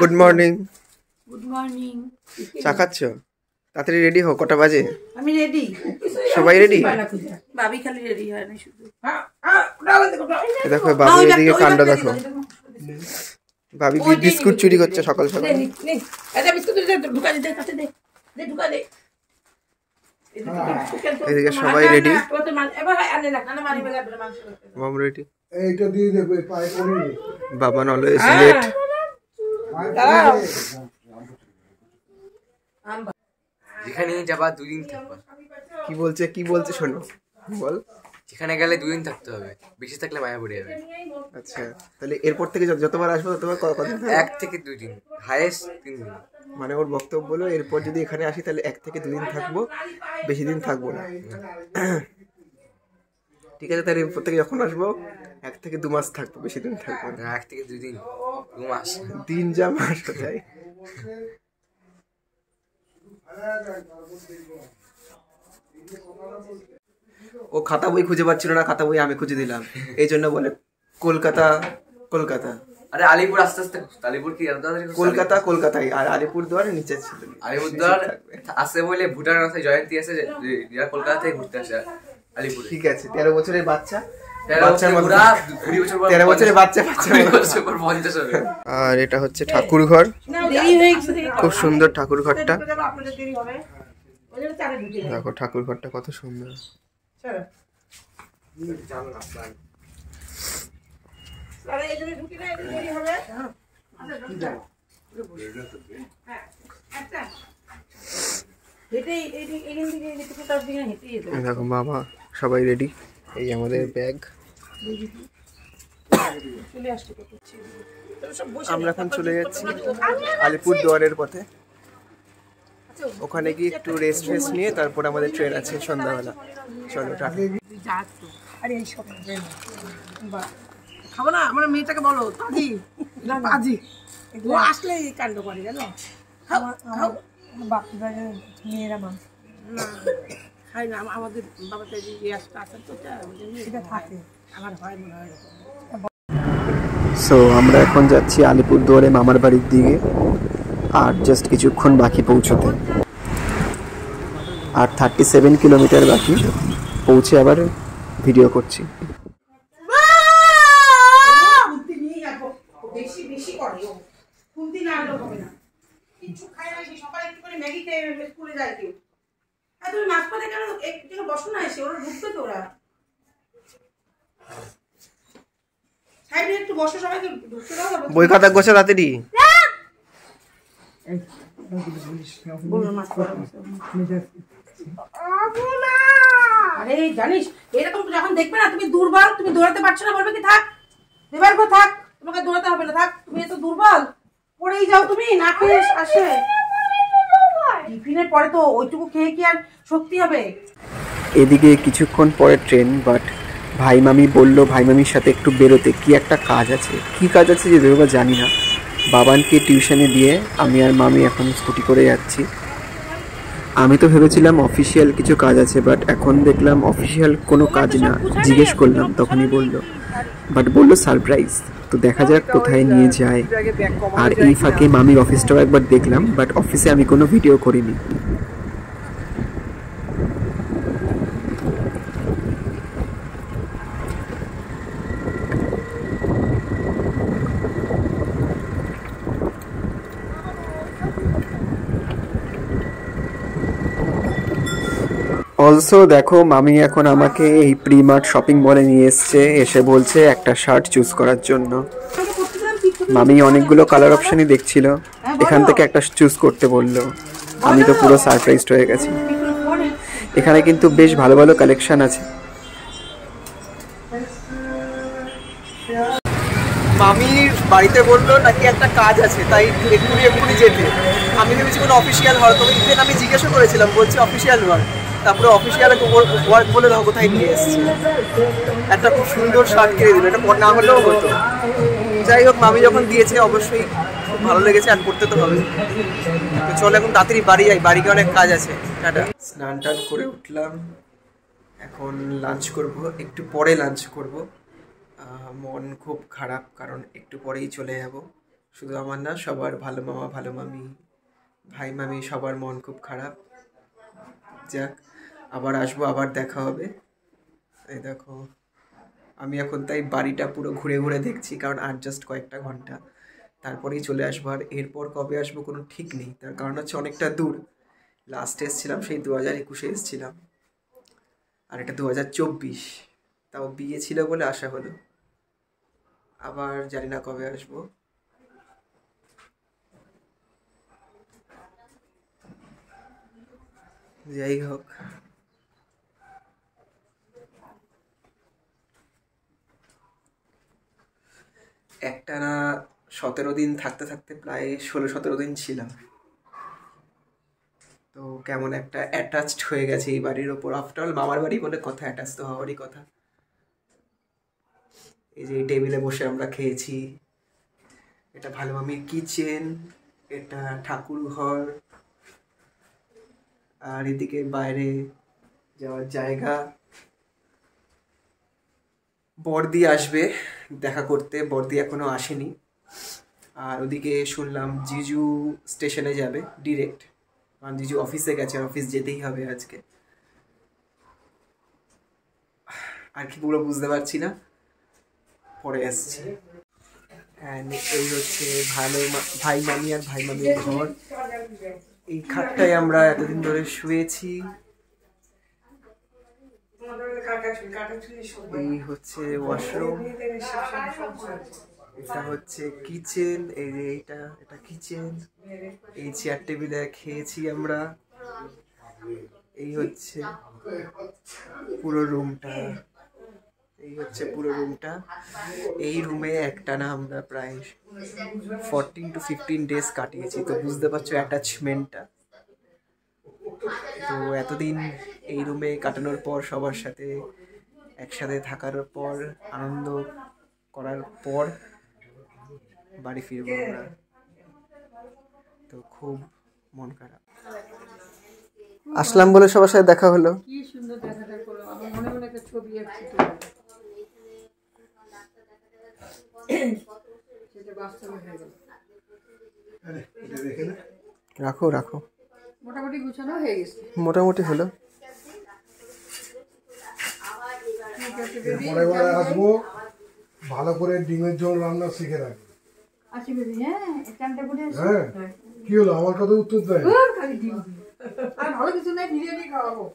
Good morning. Good morning. চা খাচ্ছ? তাড়াতাড়ি রেডি হও, কটা বাজে? আমি রেডি। সবাই রেডি? বাবি খালি রেডি হয় না শুধু। দেখো বাবু এদিকে কাণ্ড দেখো। বাবি বিস্কুট চুরি করছে সকাল সকাল। এদিকে সবাই রেডি। মম রেডি। এইটা দিয়ে দেব, পায়ে করে নে। বাবা অলওয়েজ লেট। যেখানে যাবা 2 দিন থাকবা। কি বলছে শোনো, বল। যেখানে গেলে 2 দিন থাকতে হবে, বেশি থাকলে মায়া পড়ে যাবে। আচ্ছা, তাহলে এরপর থেকে যতবার আসবো ততবার কতদিন? 1 থেকে 2 দিন, হাইয়েস্ট 3 দিন। মানে ওর বক্তব্য হলো এরপর যদি এখানে আসি তাহলে 1 থেকে 2 দিন থাকবো, বেশি দিন থাকবো না। ঠিক আছে, তাহলে এরপর থেকে যখন আসবো 1 থেকে 2 মাস থাকবো, বেশি দিন থাকবো না। 1 থেকে 2 দিন, 2 মাস। দিন যা মাস যায়। ও খাতা বই খুঁজে পাচ্ছিল না, খাতা বই আমি খুঁজে দিলাম। এই জন্য বলে কলকাতা কলকাতা। আরে আলিপুর আস্তে আস্তে, আলিপুর কি কলকাতা কলকাতাই, আর আলিপুরদুয়ার নিচে ছিল। আলিপুরদুয়ার আছে বলে ভুটানের মাথায় জয়ন্তী আছে, যারা কলকাতা থেকে ঘুরতে আসে আলিপুর। ঠিক আছে, 13 বছরের বাচ্চা, 13 বছরের বাচ্চা। আর এটা হচ্ছে ঠাকুর ঘর, খুব সুন্দর ঠাকুর ঘরটা। দেখো ঠাকুর ঘরটা কত সুন্দর। দেখো বাবা সবাই রেডি, এই আমাদের ব্যাগ। আমরা এখন চলে যাচ্ছি আলিপুরদুয়ারের পথে। ওখানে গিয়ে একটু রেস্ট নিয়ে তারপর আমাদের ট্রেন আছে সন্ধ্যাবেলা। চলো টাটা। খাবো না, আমার মেয়েটাকে বলো পাজি না পাজি, ও আসলে এই কাণ্ড করে জানো। মেয়েরা মা খাই না, আমাদের বাবাটা গ্যাসটা আছে তো সেটা থাকে, আমার হয় মনে হয়। সো আমরা এখন যাচ্ছি আলিপুরদুয়ারে মামার বাড়ির দিকে, আর জাস্ট কিছুক্ষণ বাকি পৌঁছতে। আর 37 কিলোমিটার বাকি, পৌঁছে আবার ভিডিও করছি। বই খাতা গোছা তাড়াতাড়ি। আরে জানিস এরকম যখন দেখবে না তুমি দুর্বল, তুমি দৌড়াতে পারছো না, বলবে কি থাক এবার গো থাক, তোমাকে দৌড়াতে হবে না, থাক তুমি এত দুর্বল, পড়েই যাও তুমি, না খেয়ে আসে। টিফিনের পরে তো ওইটুকু খেয়ে কি আর শক্তি হবে? এদিকে কিছুক্ষণ পরে ট্রেন, বাট ভাই মামি বললো ভাই মামির সাথে একটু বেরোতে, কি একটা কাজ আছে, কি কাজ আছে যে বেরোবা জানি না। বাবানকে টিউশনে দিয়ে আমি আর মামি এখন স্কুটি করে যাচ্ছি। আমি তো ভেবেছিলাম অফিসিয়াল কিছু কাজ আছে, বাট এখন দেখলাম অফিসিয়াল কোনো কাজ না। জিজ্ঞেস করলাম তখনই বললো সারপ্রাইজ। তো দেখা যাক কোথায় নিয়ে যায়। আর এই ফাঁকে মামির অফিসটাও একবার দেখলাম, বাট অফিসে আমি কোনো ভিডিও করিনি। অলসো দেখো মামি এখন আমাকে এই প্রিমার্ট শপিং মলে নিয়ে এসে বলছে একটা শার্ট চুজ করার জন্য। মামি অনেকগুলো কালার অপশনই দেখছিল, এখান থেকে একটা চুজ করতে বললো। আমি তো পুরো সারপ্রাইজড হয়ে গেছি। এখানে কিন্তু বেশ ভালো ভালো কালেকশন আছে। মামির বাড়িতে বললো নাকি একটা কাজ আছে, তাই এক্ষুনি যেতে। আমি ভেবেছি কোনো অফিসিয়াল ওয়ার্ক, তবে ইভেন আমি জিজ্ঞাসা করেছিলাম, বলছে অফিসিয়াল ওয়ার্ক। তারপরে অফিসিয়াল ওয়ার্ক বলে দেখো কোথায় নিয়ে এসছে। একটা খুব সুন্দর শার্ট কিনে দিল, এটা না হলেও হতো। যাই হোক, মামি যখন দিয়েছে অবশ্যই খুব ভালো লেগেছে, আর করতে তো হবে। তো চলো এখন তাড়াতাড়ি বাড়ি যাই, বাড়িতে অনেক কাজ আছে। টাটা। স্নান টান করে উঠলাম, এখন লাঞ্চ করব, একটু পরে লাঞ্চ করব। মন খুব খারাপ, কারণ একটু পরেই চলে যাব। শুধু আমার না, সবার ভালো মামা ভালো মামি ভাই মামি সবার মন খুব খারাপ। যাক, আবার আসবো, আবার দেখা হবে। এই দেখো আমি এখন তাই বাড়িটা পুরো ঘুরে ঘুরে দেখছি, কারণ আর জাস্ট কয়েকটা ঘন্টা তারপরেই চলে আসবো। আর এরপর কবে আসবো কোনো ঠিক নেই, তার কারণ হচ্ছে অনেকটা দূর। লাস্ট এসেছিলাম সেই 2021-এ এসেছিলাম, আর এটা 2024, তাও বিয়ে ছিল বলে আসা হলো। আবার জানি না কবে আসবো। যাই হোক, একটানা 17 দিন থাকতে থাকতে প্রায় 16-17 দিন ছিলাম, তো কেমন একটা অ্যাটাচড হয়ে গেছে এই বাড়ির ওপর। আফটার অল মামার বাড়ি বলে কথা, অ্যাটাচ তো হওয়ারই কথা। এই যে এই টেবিলে বসে আমরা খেয়েছি, এটা ভালো মামির কিচেন, এটা ঠাকুর ঘর, আর এদিকে বাইরে যাওয়ার জায়গা। বর্দি আসবে দেখা করতে, বর্দি এখনো আসেনি। আর ওদিকে শুনলাম জিজু স্টেশনে যাবে ডিরেক্ট, কারণ জিজু অফিসে গেছে, অফিস যেতেই হবে আজকে। আর কি পুরো বুঝতে পারছি না, পরে আসছি। এই হচ্ছে ভাই মামি আর ভাই মামির ঘর। এই খাটটায় আমরা এতদিন ধরে শুয়েছি। এই হচ্ছে ওয়াশরুম, এটা হচ্ছে কিচেন। এই যে এটা কিচেন। এই চেয়ার টেবিলে খেয়েছি আমরা। এই হচ্ছে পুরো রুমটা, এই রুমে একটানা আমরা প্রায় 14 to 15 ডেজ কাটিয়েছি, তো বুঝতে পারছো অ্যাটাচমেন্টটা। তো এতদিন এই রুমে কাটানোর পর, সবার সাথে একসাথে থাকার পর, আনন্দ করার পর বাড়ি ফিরবো আমরা, তো খুব মন খারাপ। আসলাম বলে সবার সাথে দেখা হলো। কি সুন্দর দেখাটা করো, আমার মনে মনে একটা ছবি আছে, সেটা বাস্তবে হয়ে গেল। রাখো রাখো, মোটামুটি গুছানো হয়ে গেছে, মোটামুটি হলো। পরে আসবো, ভালো করে ডিমের ঝোল রান্না শিখে রাখবো। আচ্ছা বেবি, হ্যাঁ এখানটা করে আসো। হ্যাঁ, কি হলো আমার কথা উত্তর দেয়? খালি ডিম আর ভালো কিছু নাই, বিরিয়ানি খাওয়াবো।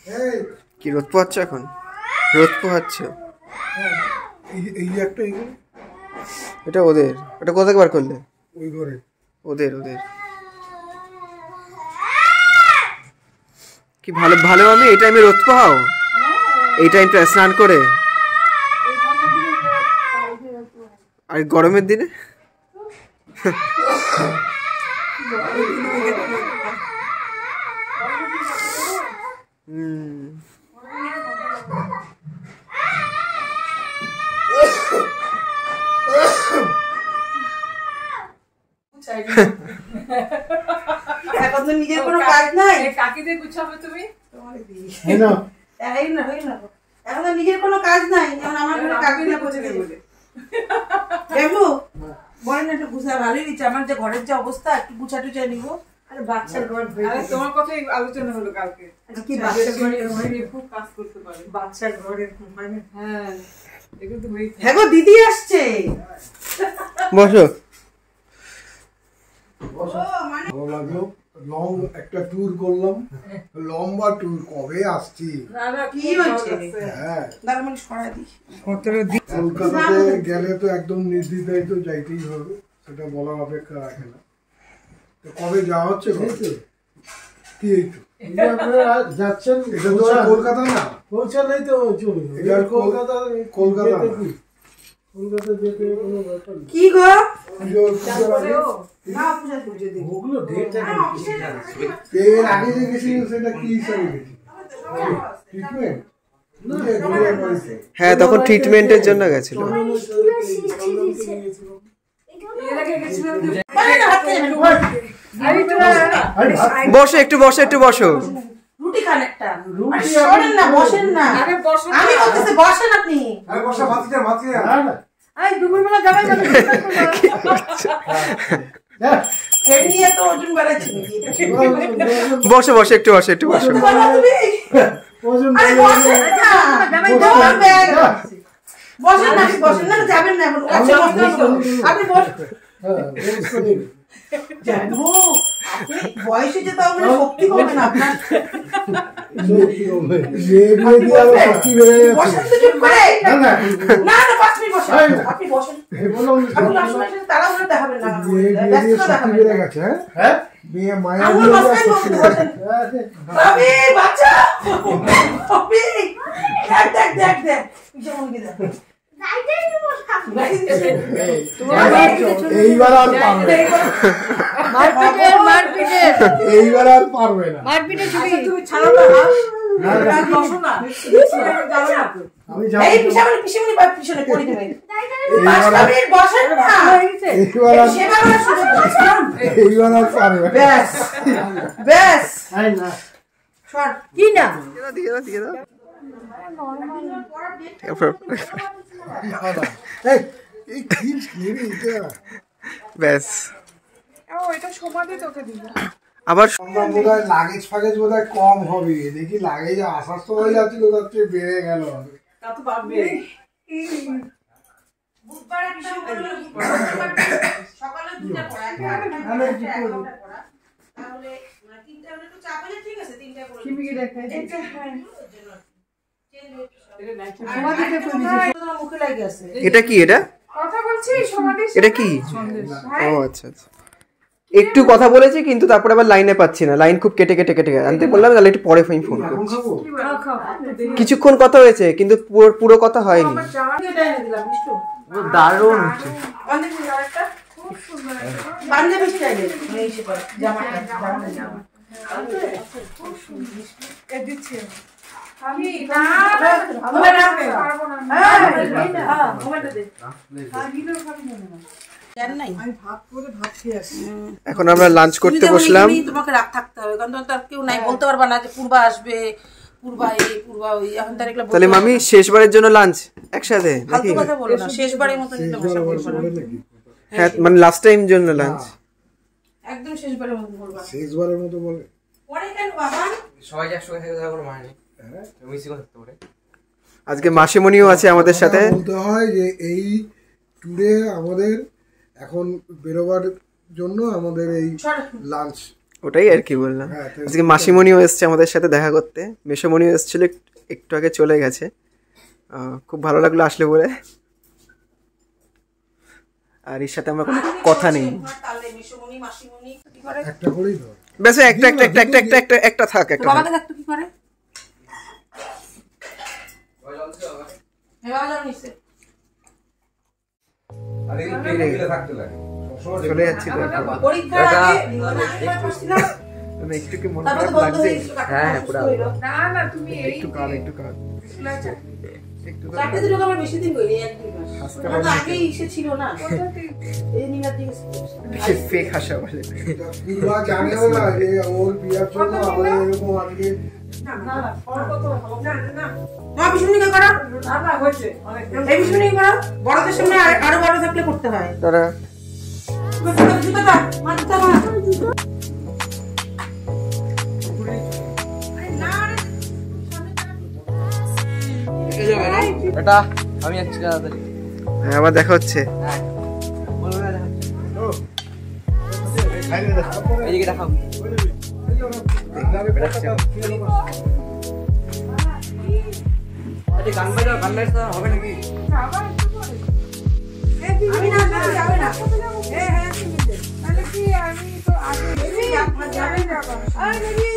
এই কি রোদ পোহাচ্ছ এখন? রোদ পোহাচ্ছ? এই যে একটা এটা ওদের, এটা কোথা থেকে বার করলে? ওই ঘরে ওদের কি ভালো ভালো আমি এই টাইমে রোদ পোহাও? এই টাইমটা স্নান করে? আর গরমের দিনে? এখন তো নিজের কোনো কাজ নাই, কাকিদের গুছাবে তুমি? এখন তো নিজের কোনো কাজ নাই, যেমন আমার ঘরে কাকিরা বুঝে দেবে। দেখো বলেন একটু গুছা, ভালোই দিচ্ছে। আমার যে ঘরের যে অবস্থা, একটু গুছা টুচা নিব। আরে বাচ্চার ঘর, তোমার কথাই আলোচনা হলো কালকে, কি বাচ্চার ঘরে খুব কাজ করতে পারে, বাচ্চার ঘরে। হ্যাঁ এগুলো তো হয়েছে। হ্যাঁ গো, দিদি আসছে, বসো। ভালো লাগলো। লং একটা ট্যুর করলাম, লম্বা ট্যুর। কবে আসছি? কি হয়েছে? হ্যাঁ, কলকাতাতে গেলে তো একদম নির্দ্বিধায় তো যাইতেই হবে, সেটা বলার অপেক্ষা রাখে না। তো কবে যাওয়া হচ্ছে? কি এই তো যাচ্ছেন? এটা তো কলকাতা না, পৌঁছালেই তো চলবে। এটা কলকাতা যেতে কোনো ব্যাপার নেই। কি গো এর আগে যে গেছিল সেটা কি হিসাবে গেছি? ট্রিটমেন্ট? হ্যাঁ, তখন ট্রিটমেন্টের জন্য গেছিল। বসো একটু, একটু বসো। রুটি খান একটা। বসেন না, বসেন না। আমি বলতেছি বসেন আপনি। আরে বসা, ভাত এই দুপুরবেলা যাবে না এই নিয়ে তো ওজন বাড়াচ্ছি বসে বসে একটু বসে একটু বসে আরে বসে বসেন না বসেন না যাবেন না আপনি বসুন জানো আপনি বয়সে যেতে হবে শক্তি হবে না আপনার বসেন তো চুপ করে না না 5 মিনিট বসেন আপনি বসেন আপনি আসলে তারা ওরা দেখাবেন না ব্যস্ত দেখাবেন হ্যাঁ বিয়ে মায়া বসেন ভাবি বাচ্চা ভাবি দেখ যেমন কি দেখ এইবার আর পারবে এইবার আর পারবে না তুমি ছাড়ো না বসো না আমি এই পিছনে পিছনে করে দিবেন বাসটাবির বসেন না এইবার আর পারবে বেশ আই না সর কি না দিয়ে দাও এই কি রে এটা ব্যাস এটা সমাধি তোকে দিল আবার বোধহয় লাগেজ ফাগেজ বোধহয় কম হবে দেখি লাগেজ আসার তো হয়ে যাচ্ছিল তার চেয়ে বেড়ে গেল তা তো পারবে বুধবারে বিষয় করলে সকালে 2টা পড়া তাহলে 3টা হলে তো চাপ হলে ঠিক আছে 3টা করে কি কি দেখাই এটা মুখে লাগে আছে এটা কি এটা কথা বলছি সমাধি এটা কি ও আচ্ছা আচ্ছা একটু কথা বলেছি কিন্তু তারপরে আবার লাইনে পাচ্ছি না লাইন খুব কেটে আনতে বললাম তাহলে একটু পরে ফোন করছি কিছুক্ষণ কথা হয়েছে কিন্তু পুরো কথা হয়নি দারুণ পাঞ্জাবি স্টাইলে এই সে করে জামাটা দিচ্ছি আমি এখন আমরা লাঞ্চ করতে বসলাম তোমাকে রাগ থাকতে হবে কারণ তার কেউ নাই বলতে পারবা না যে পূর্বা আসবে পূর্বা ওই এখন তার এগুলো তাহলে মামি শেষবারের জন্য লাঞ্চ একসাথে নাকি ফালতু কথা বলো না শেষবারের মতো নিতে ভাষা বলবো না হ্যাঁ মানে লাস্ট টাইম জন্য লাঞ্চ একদম শেষবারের মতো বলবা শেষবারের মতো বলে পরে কেন বাবা সবাই একসঙ্গে থেকে থাকার কোনো মানে নেই মিসি করতে পারে আজকে মাসিমণিও আছে আমাদের সাথে বলতে হয় যে এই ট্যুরে আমাদের এখন বেরোবার জন্য আমাদের এই লাঞ্চ ওটাই আর কি বললাম আজকে মাসিমণিও এসছে আমাদের সাথে দেখা করতে মেসোমণিও এসেছিল একটু আগে চলে গেছে খুব ভালো লাগলো আসলে বলে আর এর সাথে আমরা কোনো কথা নেই একটা করেই ধর বেশ একটা থাক একটা বাবাকে দেখতো কি করে এবার জানো নিছে আরে এই পেলে থাকতে লাগে চলে যাচ্ছি তো পরীক্ষার আগে একবার পড়ছিলাম মানে একটু কি মন তারপর খারাপ বন্ধ লাগছে হয়ে গেছিল হ্যাঁ পুরো না তুমি এই একটু কাজ একটু চাকরি দিলো আমার বেশি দিন হইনি 1-2 মাস ওটা তো আগে এসে ছিল না এই নিলার দিকে ফেক হাসা বলে পূর্বা জানেও না যে ওর বিয়ার জন্য আমাদের এরকম আজকে মা বিষ্ণুকে করো এই বিষ্ণুকে করো বড়দের সামনে আরো বড় থাকলে করতে হয় তারা জুতাটা মা জুতা মা এটা আমি যাচ্ছি তাড়াতাড়ি হ্যাঁ আবার দেখা হচ্ছে এইদিকে দেখাও গান বাজাও হবে নাকি আমি না যাবে না তাহলে কি আমি তো আগে যাবে যাবা আরে দিদি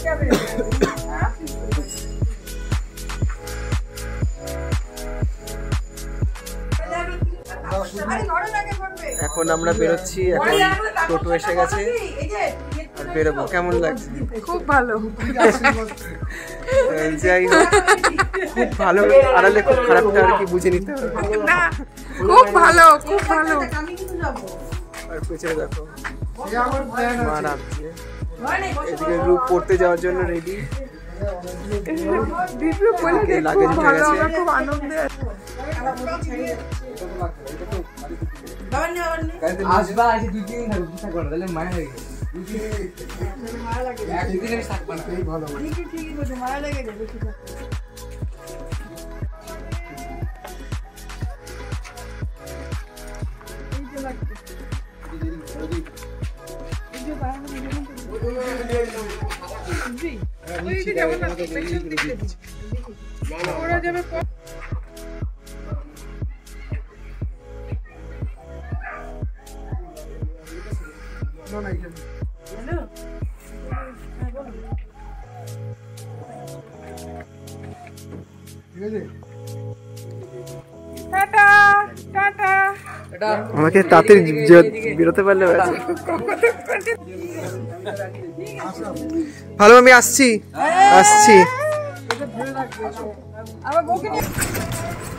যাবে এখন আমরা বেরোচ্ছি এখন টোটো এসে গেছে আর বেরোবো কেমন লাগছে খুব ভালো যাই হোক খুব ভালো আড়ালে খুব খারাপটা আর কি বুঝে নিতে হবে না খুব ভালো আমি কিন্তু যাবো আর পেছনে দেখো মা নামছে এদিকে রূপ পড়তে যাওয়ার জন্য রেডি দিদি বলে লাগেজ খুব উঠে ভালো গেছে আমরা খুব আনন্দে সারা বছর ছেড়ে যাচ্ছে। বাবার নেই, বাবার নেই। আসবা আজকে 2-3 দিন থাকবো, থাকবো না তাহলে মায়া হয়ে গেছে। মায়া লাগে। একদিন আমি থাকবো না। এই ভালো ঠিকই বলছো, মায়া লেগে যাবে বেশি থাকতে। এই যে লাগছে। এই যে বাবা যেমন বুঝি ওই যে যেমন না পেছন দিকে দিচ্ছি ওরা যাবে হ্যালো? হ্যাঁ, বলো। ঠিক আছে টাটা টাটা আমাকে তাড়াতাড়ি বেরোতে পারলে ব্যাস। ভালো, আমি আসছি। আবার বউকে নিয়ে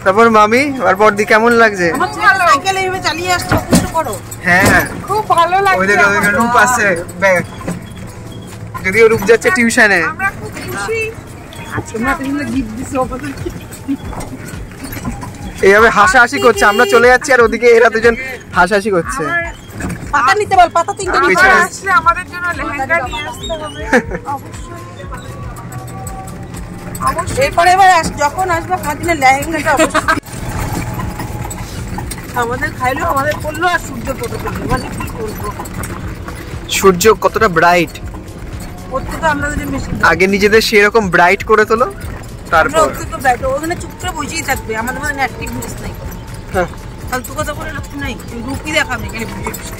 তারপর মামি আর বড়দি কেমন লাগছে? আমার ছেলে সাইকেল এইভাবে চালিয়ে আসছে, একটু করো। হ্যাঁ, খুব ভালো লাগছে। ওই দেখো রূপ আছে, যদিও রূপ যাচ্ছে টিউশনে। আমরা খুব খুশি। তোমরা তিনজনে গিফট দিছো ওপরে। এইভাবে হাসাহাসি করছে, আমরা চলে যাচ্ছি আর ওদিকে এরা দুজন হাসাহাসি করছে। পাতা নিতে বল, পাতা 3টে নিতে পিছনে। বল। আসলে আমাদের জন্য লেহেঙ্গা নিয়ে আসতে হবে অবশ্যই। এরপরে এবার যখন আসবে আমার দিনে লেহেঙ্গাটা অবশ্যই। আমাদের খাইলো, আমাদের পড়লো, আর সূর্য ফটো তুললো। মানে কি করবো? সূর্য কতটা ব্রাইট, করতে তো আমরা যদি বেশি আগে নিজেদের সেরকম ব্রাইট করে তোলো, আমরা তারপর অত্যন্ত ব্রাইট। ওখানে চুপ করে বসেই থাকবে, আমাদের মধ্যে অ্যাক্টিভনেস নাই। হ্যাঁ। ফালতু কথা বলে লোক নাই, রুকি দেখাবে এখানে বুঝে বসে।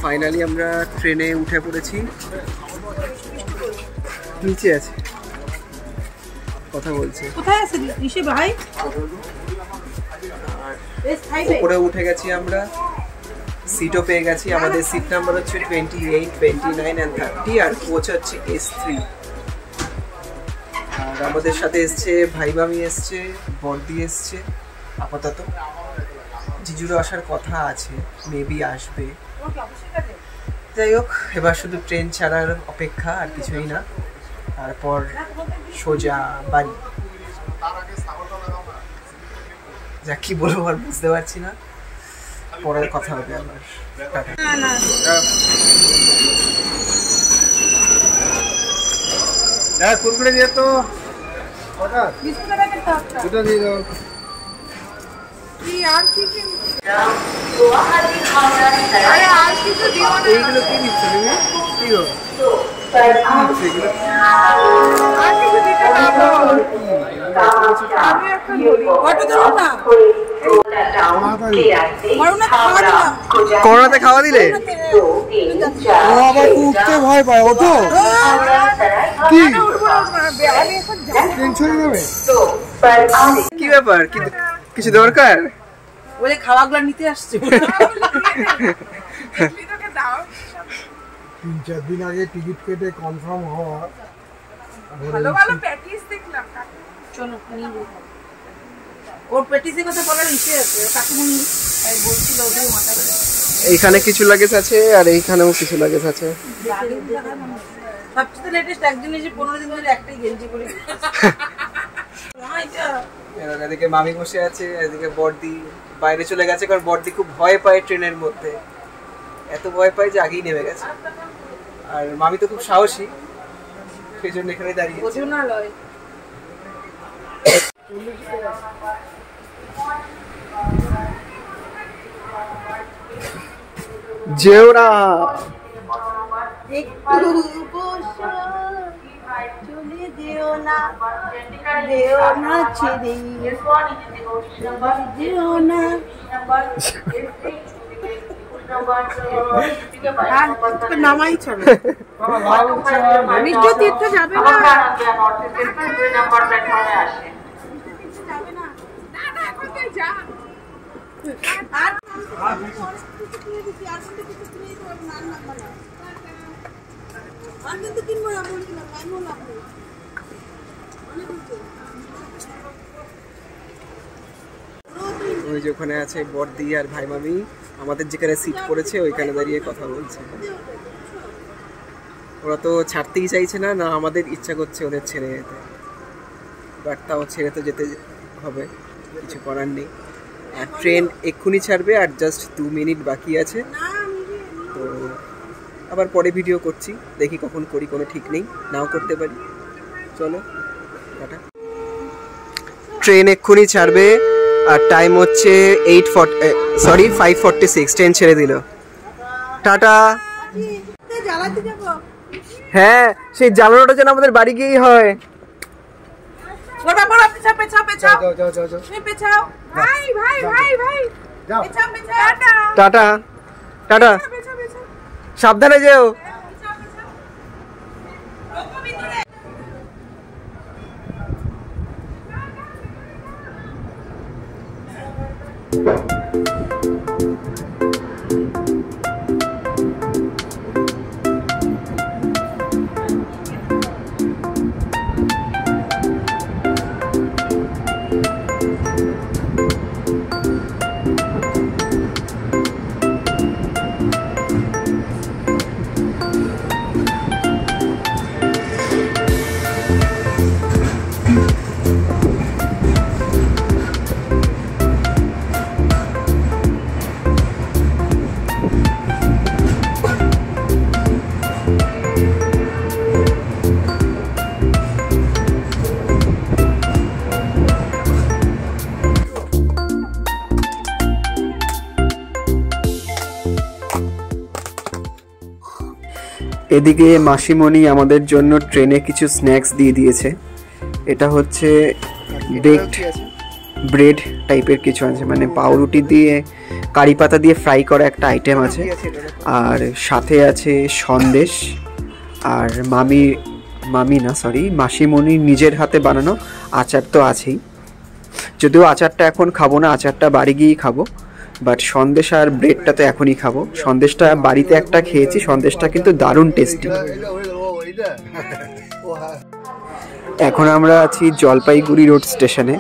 ফাইনালি আমরা ট্রেনে উঠে পড়েছি, নিচে আছে কথা বলছে। কোথায় আছে ঋষি ভাই? উপরে উঠে গেছি আমরা, সিটও পেয়ে গেছি। আমাদের সিট নাম্বার হচ্ছে 28, 29 and 30, আর কোচ হচ্ছে S3। আর আমাদের সাথে এসছে ভাই মামি, এসছে বর্দি, এসছে আপাতত। জিজুরও আসার কথা আছে, মেবি আসবে। যাই হোক, এবার শুধু ট্রেন ছাড়ার অপেক্ষা, আর কিছুই না। তারপর সোজা বাড়ি। যা কি বলবো আর বুঝতে পারছি না, পরের কথা হবে আমার। কুরকুরে দিয়ে তো দুটো দিয়ে দাও। কি আর কি কি আরে আর কিছু দিও না। এইগুলো কি দিচ্ছ তুমি? কি গো? আর কিছু দিতে না বল। আমি এখন বলি অটো দেবো না, মারো না, খাওয়া দিও না। করোনাতে খাওয়া দিলে? ও আবার উঠতে ভয় পায়, ওঠো। কি আমি এখন যাই। টেনশন নেবে? কি ব্যাপার, কিছু দরকার? বলে খাওয়াগুলো নিতে আসছে। দেখলি তোকে দাও 3-4 দিন আগে টিকিট কেটে কনফার্ম হওয়া। ভালো ভালো প্যাটিস দেখলাম। চলো নিয়ে যাবো। ওর পেটিসের কথা বলার ইচ্ছে আছে, কাকুমনি বলছিল ওদের মাথা করে। এইখানে কিছু লাগেজ আছে আর এইখানেও কিছু লাগেজ আছে। সবচেয়ে লেটেস্ট একদিন এসে 15 দিন ধরে একটাই গেঞ্জি পরে। এদিকে মামি বসে আছে, এদিকে বর্দি বাইরে চলে গেছে, কারণ বর্দি খুব ভয় পায় ট্রেনের মধ্যে। এত ভয় পায় যে আগেই নেমে গেছে। আর মামি তো খুব সাহসী, সেই জন্য এখানে দাঁড়িয়ে আছে। না লয় যেও না, একটু বসো, চলে যেও না, যেও না ছেড়ে, যেও না। নামাই চলো, নিশ্চয় তীর্থ যাবে না। না না এখন তুই যা। আর কিন্তু কিনবো না, বলছিলাম ওই যে ওখানে আছে বড়দি আর ভাই মামি, আমাদের যেখানে সিট পড়েছে ওইখানে দাঁড়িয়ে কথা বলছে। ওরা তো ছাড়তেই চাইছে না, না আমাদের ইচ্ছা করছে ওদের ছেড়ে যেতে, বাট তাও ছেড়ে তো যেতে হবে, কিছু করার নেই। আর ট্রেন এক্ষুনি ছাড়বে, আর জাস্ট 2 মিনিট বাকি আছে। তো আবার পরে ভিডিও করছি, দেখি কখন করি, কোনো ঠিক নেই, নাও করতে পারি। চলো টাটা। ট্রেন এক্ষুনি ছাড়বে, আর টাইম হচ্ছে 5:46। ট্রেন ছেড়ে দিল। টাটা। হ্যাঁ, সেই জ্বালানোটা যেন আমাদের বাড়ি গিয়েই হয়। টাটা টাটা, সাবধানে যেও। এদিকে মাসিমণি আমাদের জন্য ট্রেনে কিছু স্ন্যাক্স দিয়ে দিয়েছে। এটা হচ্ছে বেকড ব্রেড টাইপের কিছু আছে, মানে পাউরুটি দিয়ে কারি পাতা দিয়ে ফ্রাই করা একটা আইটেম আছে, আর সাথে আছে সন্দেশ, আর মাসিমণির নিজের হাতে বানানো আচার তো আছেই। যদিও আচারটা এখন খাবো না, আচারটা বাড়ি গিয়েই খাবো, বাট সন্দেশ আর ব্রেডটা তো এখনই খাবো। সন্দেশটা বাড়িতে একটা খেয়েছি, সন্দেশটা কিন্তু দারুণ টেস্টি। এখন আমরা আছি জলপাইগুড়ি রোড স্টেশনে।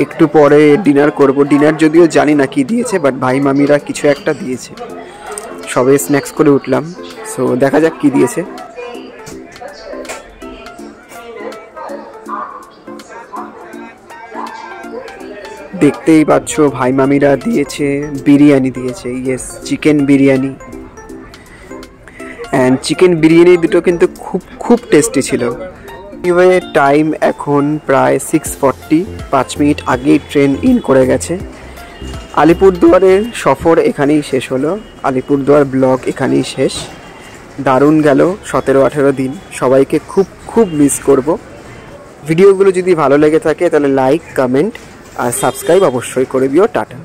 একটু পরে ডিনার করব। ডিনার যদিও জানি না কি দিয়েছে, বাট ভাই মামিরা কিছু একটা দিয়েছে। সবে স্ন্যাক্স করে উঠলাম, সো দেখা যাক কি দিয়েছে। দেখতেই পাচ্ছ ভাই মামিরা দিয়েছে বিরিয়ানি দিয়েছে, yes, chicken biryani. And chicken biryani দুটো কিন্তু খুব টেস্টি ছিল। এবারে টাইম এখন প্রায় 6:40, 5 মিনিট আগেই ট্রেন ইন করে গেছে। আলিপুরদুয়ারের সফর এখানেই শেষ হলো, আলিপুরদুয়ার ব্লগ এখানেই শেষ। দারুণ গেল 17-18 দিন, সবাইকে খুব মিস করব। ভিডিওগুলো যদি ভালো লেগে থাকে তাহলে লাইক, কমেন্ট আর সাবস্ক্রাইব অবশ্যই করে দিও। টাটা।